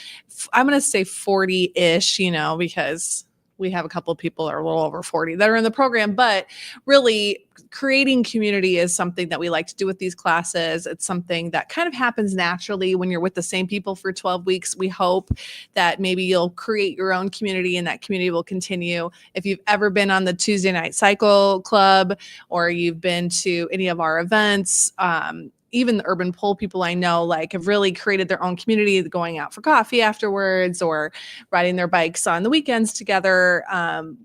A: I'm going to say 40-ish, because we have a couple of people that are a little over 40 that are in the program, but really creating community is something that we like to do with these classes. It's something that kind of happens naturally when you're with the same people for 12 weeks. We hope that maybe you'll create your own community and that community will continue. If you've ever been on the Tuesday Night Cycle Club or you've been to any of our events, even the urban pole people I know have really created their own community, going out for coffee afterwards or riding their bikes on the weekends together.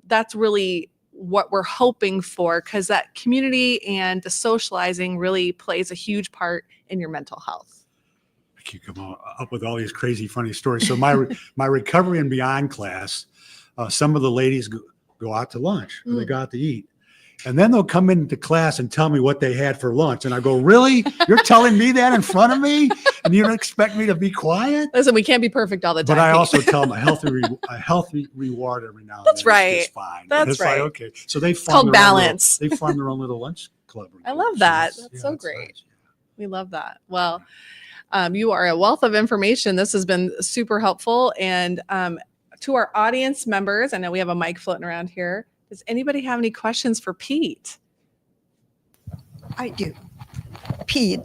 A: That's really what we're hoping for, because that community and the socializing really plays a huge part in your mental health.
B: I keep coming up with all these crazy, funny stories. So my Recovery and Beyond class, some of the ladies go out to lunch or they go out to eat. And then they'll come into class and tell me what they had for lunch. And I go, really? You're telling me that in front of me? And you don't expect me to be quiet?
A: Listen, we can't be perfect all the time.
B: But I
A: Pete.
B: also tell them a healthy reward every now and
A: That's
B: then
A: right.
B: is fine.
A: That's
B: But it's
A: right.
B: like, okay. So they
A: called balance.
B: They form their own little lunch club.
A: I love that.
B: So
A: That's so
B: that's
A: great.
B: nice.
A: We love that. Well, you are a wealth of information. This has been super helpful. And to our audience members, I know we have a mic floating around here. Does anybody have any questions for Pete?
C: I do. Pete,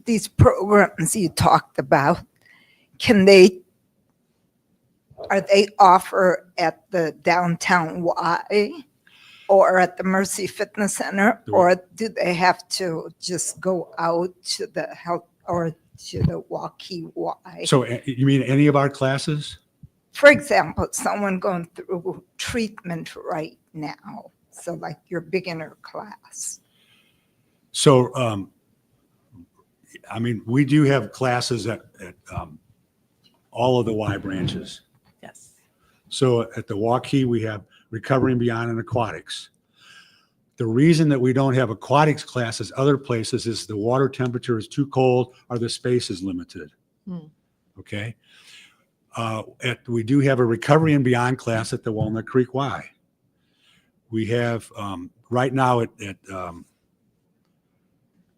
C: these programs you talked about, are they offered at the downtown Y or at the Mercy Fitness Center, or do they have to just go out to the health or to the Waukee Y?
B: So you mean any of our classes?
C: For example, someone going through treatment right now, so like your beginner class.
B: So, we do have classes at all of the Y branches.
A: Yes.
B: So at the Waukee, we have Recovery and Beyond and Aquatics. The reason that we don't have aquatics classes other places is the water temperature is too cold or the space is limited. Okay. We do have a Recovery and Beyond class at the Walnut Creek Y. We have right now at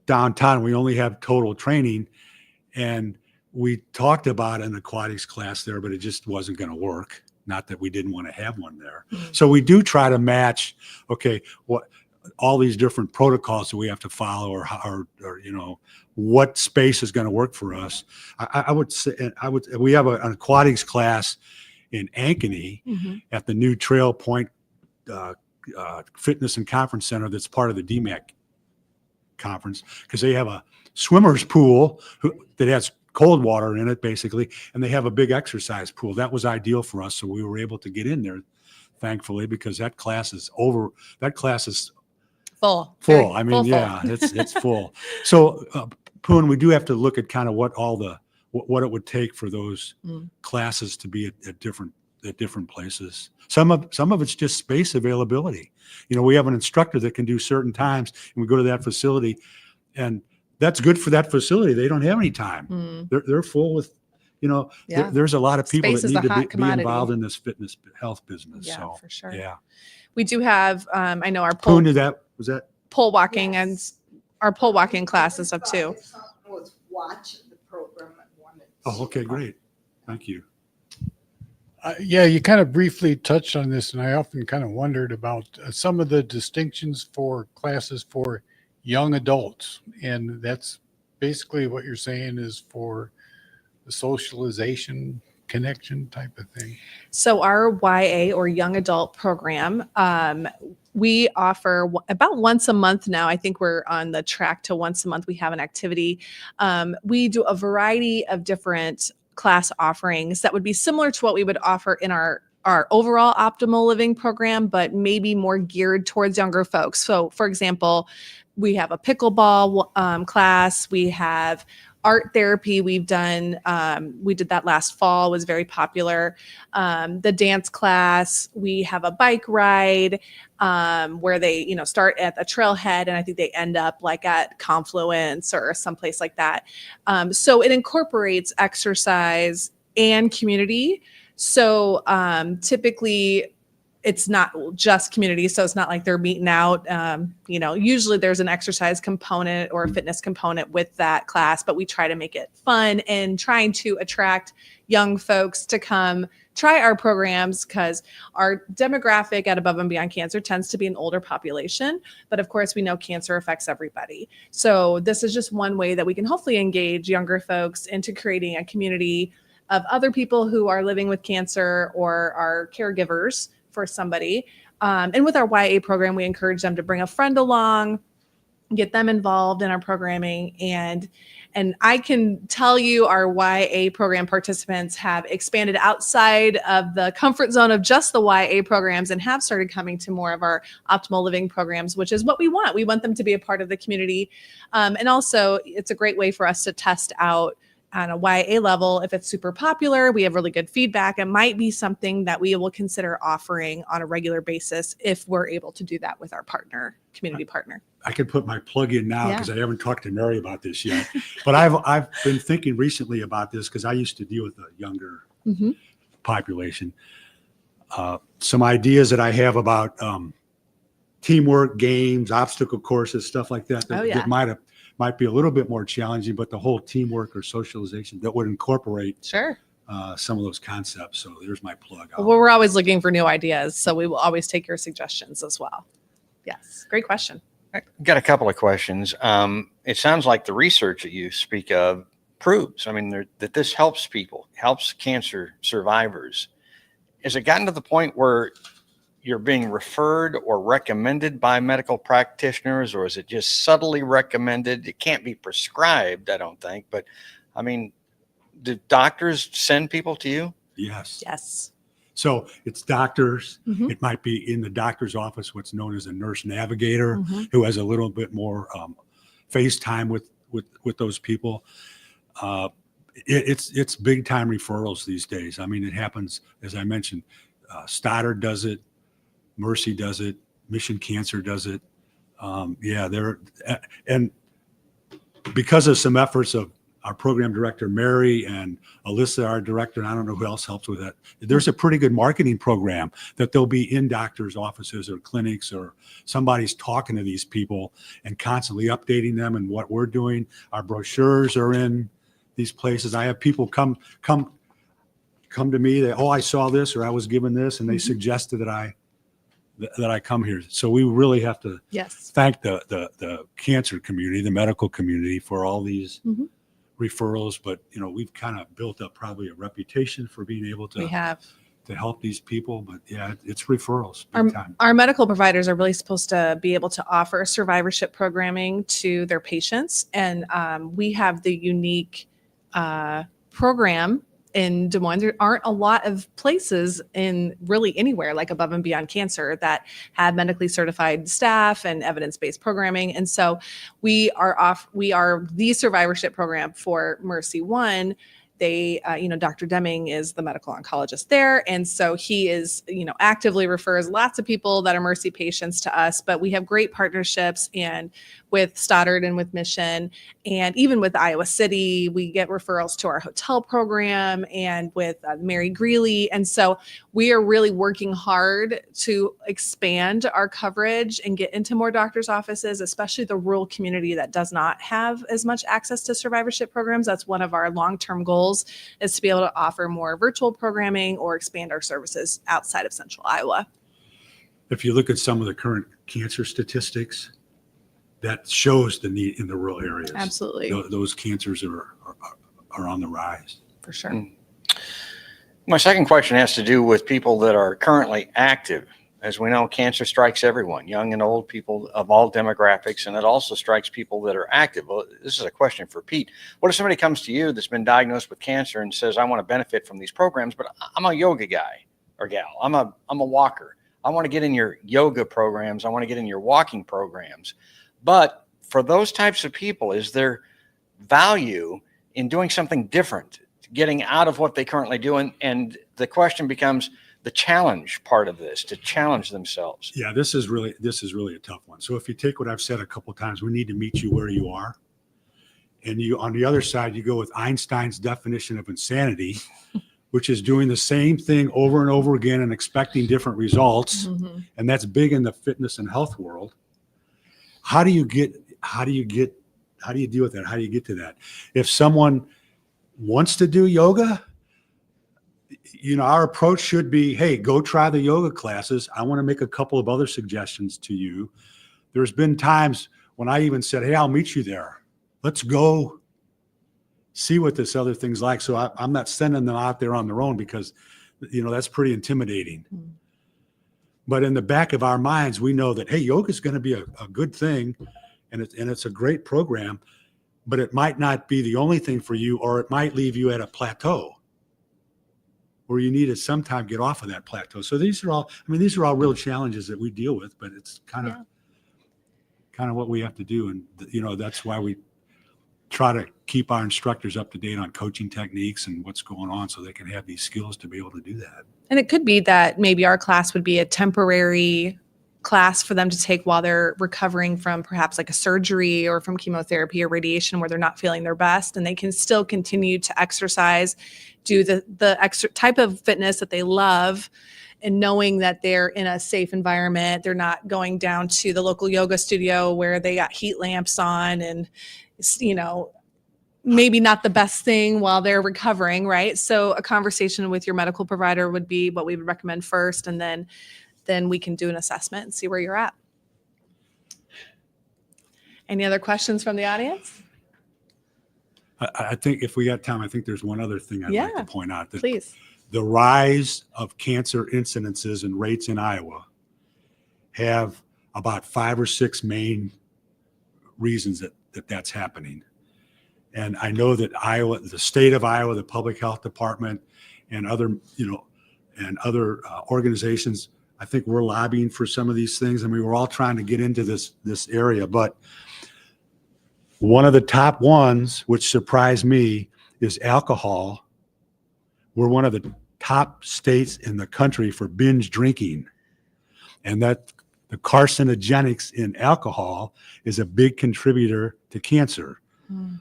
B: downtown, we only have total training, and we talked about an aquatics class there, but it just wasn't going to work. Not that we didn't want to have one there. So we do try to match, what all these different protocols that we have to follow, or what space is going to work for us. I would say we have an aquatics class in Ankeny at the new Trail Point Fitness and Conference Center that's part of the DMAC conference, because they have a swimmer's pool that has cold water in it basically, and they have a big exercise pool. That was ideal for us, so we were able to get in there, thankfully, because that class is full.
A: Full.
B: It's full. So Poon, we do have to look at kind of what it would take for those classes to be at different at different places. Some of it's just space availability. We have an instructor that can do certain times, and we go to that facility, and that's good for that facility. They don't have any time. They're full with,
A: Yeah.
B: there's a lot of people
A: Space
B: that
A: is
B: need
A: a
B: to
A: hot
B: be
A: commodity.
B: involved in this fitness health business.
A: Yeah,
B: So
A: for sure.
B: yeah.
A: We do have, I know our
B: Who knew that? Was that?
A: pole walking
C: Yes.
A: and our pole walking class is up too.
C: If someone was watching the program and wanted
B: Oh, okay,
C: to-
B: great. Thank you.
D: Yeah, you kind of briefly touched on this, and I often kind of wondered about some of the distinctions for classes for young adults. And that's basically what you're saying is for the socialization connection type of thing.
A: So our YA or young adult program, we offer about once a month now. I think we're on the track to once a month we have an activity. We do a variety of different class offerings that would be similar to what we would offer in our overall optimal living program, but maybe more geared towards younger folks. So for example, we have a pickleball class. We have art therapy. We've done, we did that last fall, was very popular. The dance class, we have a bike ride where they, start at a trailhead and I think they end up like at Confluence or someplace like that. So it incorporates exercise and community. So typically it's not just community. So it's not like they're meeting out. Usually there's an exercise component or a fitness component with that class, but we try to make it fun and trying to attract young folks to come try our programs because our demographic at Above and Beyond Cancer tends to be an older population. But of course, we know cancer affects everybody. So this is just one way that we can hopefully engage younger folks into creating a community of other people who are living with cancer or are caregivers for somebody. And with our YA program, we encourage them to bring a friend along, get them involved in our programming. And I can tell you our YA program participants have expanded outside of the comfort zone of just the YA programs and have started coming to more of our optimal living programs, which is what we want. We want them to be a part of the community. And also it's a great way for us to test out on a YA level. If it's super popular, we have really good feedback. It might be something that we will consider offering on a regular basis if we're able to do that with our community partner.
B: I can put my plug in now
A: Yeah.
B: because I haven't talked to Mary about this yet. But I've been thinking recently about this because I used to deal with a younger population. Some ideas that I have about teamwork, games, obstacle courses, stuff like that. That might be a little bit more challenging, but the whole teamwork or socialization that would incorporate
A: Sure.
B: some of those concepts. So there's my plug.
A: Well, we're always looking for new ideas, so we will always take your suggestions as well. Yes, great question.
E: I've got a couple of questions. It sounds like the research that you speak of proves, that this helps people, helps cancer survivors. Has it gotten to the point where you're being referred or recommended by medical practitioners, or is it just subtly recommended? It can't be prescribed, I don't think, but do doctors send people to you?
B: Yes.
A: Yes.
B: So it's doctors.
A: Mhm.
B: It might be in the doctor's office, what's known as a nurse navigator,
A: Mhm.
B: who has a little bit more face time with those people. It's big time referrals these days. It happens, as I mentioned, Stoddard does it, Mercy does it, Mission Cancer does it. And because of some efforts of our program director, Mary, and Alyssa, our director, and I don't know who else helps with that, there's a pretty good marketing program that they'll be in doctors' offices or clinics, or somebody's talking to these people and constantly updating them and what we're doing. Our brochures are in these places. I have people come to me, I saw this, or I was given this, and they suggested that I come here. So we really have to
A: Yes.
B: thank the cancer community, the medical community, for all these
A: Mhm.
B: referrals. But we've kind of built up probably a reputation for being able
A: We
B: to
A: have.
B: help these people. But yeah, it's referrals big time.
A: Our medical providers are really supposed to be able to offer survivorship programming to their patients. And we have the unique program in Des Moines. There aren't a lot of places in really anywhere like Above and Beyond Cancer that have medically certified staff and evidence-based programming. And so we are the survivorship program for Mercy One. they, Dr. Deming is the medical oncologist there. And so he is, actively refers lots of people that are Mercy patients to us, but we have great partnerships and with Stoddard and with Mission, and even with Iowa City, we get referrals to our hotel program and with Mary Greeley. And so we are really working hard to expand our coverage and get into more doctors' offices, especially the rural community that does not have as much access to survivorship programs. That's one of our long-term goals, is to be able to offer more virtual programming or expand our services outside of central Iowa.
B: If you look at some of the current cancer statistics, that shows the need in the rural areas.
A: Absolutely.
B: Those cancers are on the rise.
A: For sure.
E: Mm. My second question has to do with people that are currently active. As we know, cancer strikes everyone, young and old, people of all demographics, and it also strikes people that are active. Well, this is a question for Pete. What if somebody comes to you that's been diagnosed with cancer and says, I want to benefit from these programs, but I'm a yoga guy or gal. I'm a walker. I want to get in your yoga programs. I want to get in your walking programs. But for those types of people, is there value in doing something different, getting out of what they currently do? And the question becomes the challenge part of this, to challenge themselves.
B: Yeah, this is really a tough one. So if you take what I've said a couple of times, we need to meet you where you are. And you, on the other side, you go with Einstein's definition of insanity, which is doing the same thing over and over again and expecting different results.
A: Mm-hmm.
B: And that's big in the fitness and health world. How do you deal with that? How do you get to that? If someone wants to do yoga, our approach should be, hey, go try the yoga classes. I want to make a couple of other suggestions to you. There's been times when I even said, hey, I'll meet you there. Let's go see what this other thing's like. So I'm not sending them out there on their own, because, that's pretty intimidating.
A: Mm.
B: But in the back of our minds, we know that, hey, yoga is going to be a good thing, and it's a great program, but it might not be the only thing for you, or it might leave you at a plateau where you need to sometime get off of that plateau. So these are all real challenges that we deal with, but it's kind of what we have to do. And, that's why we try to keep our instructors up to date on coaching techniques and what's going on, so they can have these skills to be able to do that.
A: And it could be that maybe our class would be a temporary class for them to take while they're recovering from perhaps like a surgery or from chemotherapy or radiation, where they're not feeling their best, and they can still continue to exercise, do the extra type of fitness that they love, and knowing that they're in a safe environment. They're not going down to the local yoga studio where they got heat lamps on and, maybe not the best thing while they're recovering, right? So a conversation with your medical provider would be what we would recommend first, and then we can do an assessment and see where you're at. Any other questions from the audience?
B: I think if we got time, I think there's one other thing I'd like to point out. That
A: Please.
B: The rise of cancer incidences and rates in Iowa have about 5 or 6 main reasons that's happening. And I know that Iowa, the state of Iowa, the public health department, and other, organizations, I think we're lobbying for some of these things, and we were all trying to get into this area. But one of the top ones, which surprised me, is alcohol. We're one of the top states in the country for binge drinking, and that the carcinogenics in alcohol is a big contributor to cancer.
A: Mm.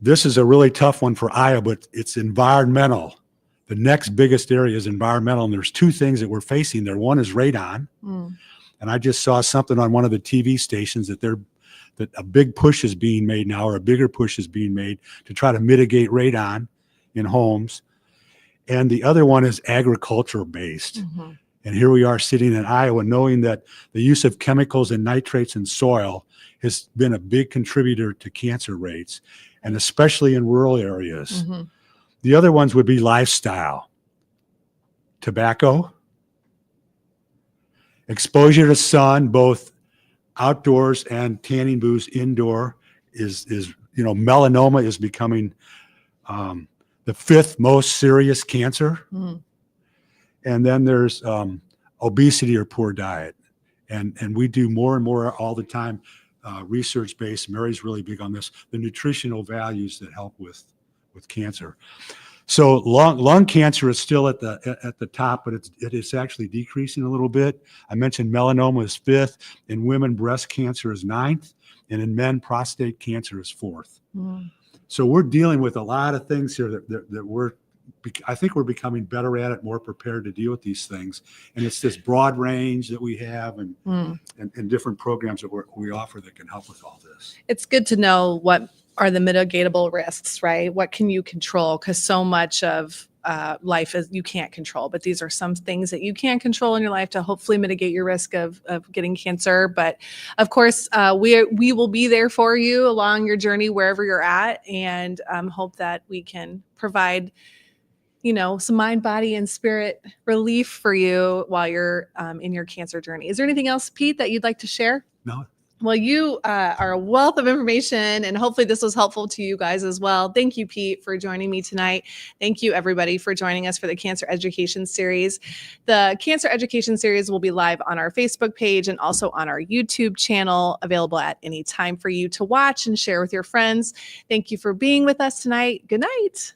B: This is a really tough one for Iowa, but it's environmental. The next biggest area is environmental, and there's 2 things that we're facing there. One is radon, and I just saw something on one of the TV stations that a big push is being made now, or a bigger push is being made to try to mitigate radon in homes. And the other one is agricultural based.
A: Mm-hmm.
B: And here we are sitting in Iowa knowing that the use of chemicals and nitrates in soil has been a big contributor to cancer rates, and especially in rural areas.
A: Mm-hmm.
B: The other ones would be lifestyle, tobacco, exposure to sun, both outdoors and tanning booths indoor is melanoma is becoming the 5th most serious cancer.
A: Mm-hmm.
B: And then there's obesity or poor diet. And we do more and more all the time, research-based. Mary's really big on this, the nutritional values that help with with cancer. So lung cancer is still at the top, but it is actually decreasing a little bit. I mentioned melanoma is 5th, in women breast cancer is 9th, and in men prostate cancer is 4th.
A: Mm.
B: So we're dealing with a lot of things here that I think we're becoming better at it, more prepared to deal with these things. And it's this broad range that we have and different programs that we offer that can help with all this.
A: It's good to know what are the mitigatable risks, right? What can you control? Because so much of life is you can't control, but these are some things that you can control in your life to hopefully mitigate your risk of getting cancer. But of course, we will be there for you along your journey wherever you're at, and hope that we can provide, some mind, body, and spirit relief for you while you're in your cancer journey. Is there anything else, Pete, that you'd like to share?
B: No.
A: Well, you are a wealth of information, and hopefully this was helpful to you guys as well. Thank you, Pete, for joining me tonight. Thank you, everybody, for joining us for the Cancer Education Series. The Cancer Education Series will be live on our Facebook page and also on our YouTube channel, available at any time for you to watch and share with your friends. Thank you for being with us tonight. Good night.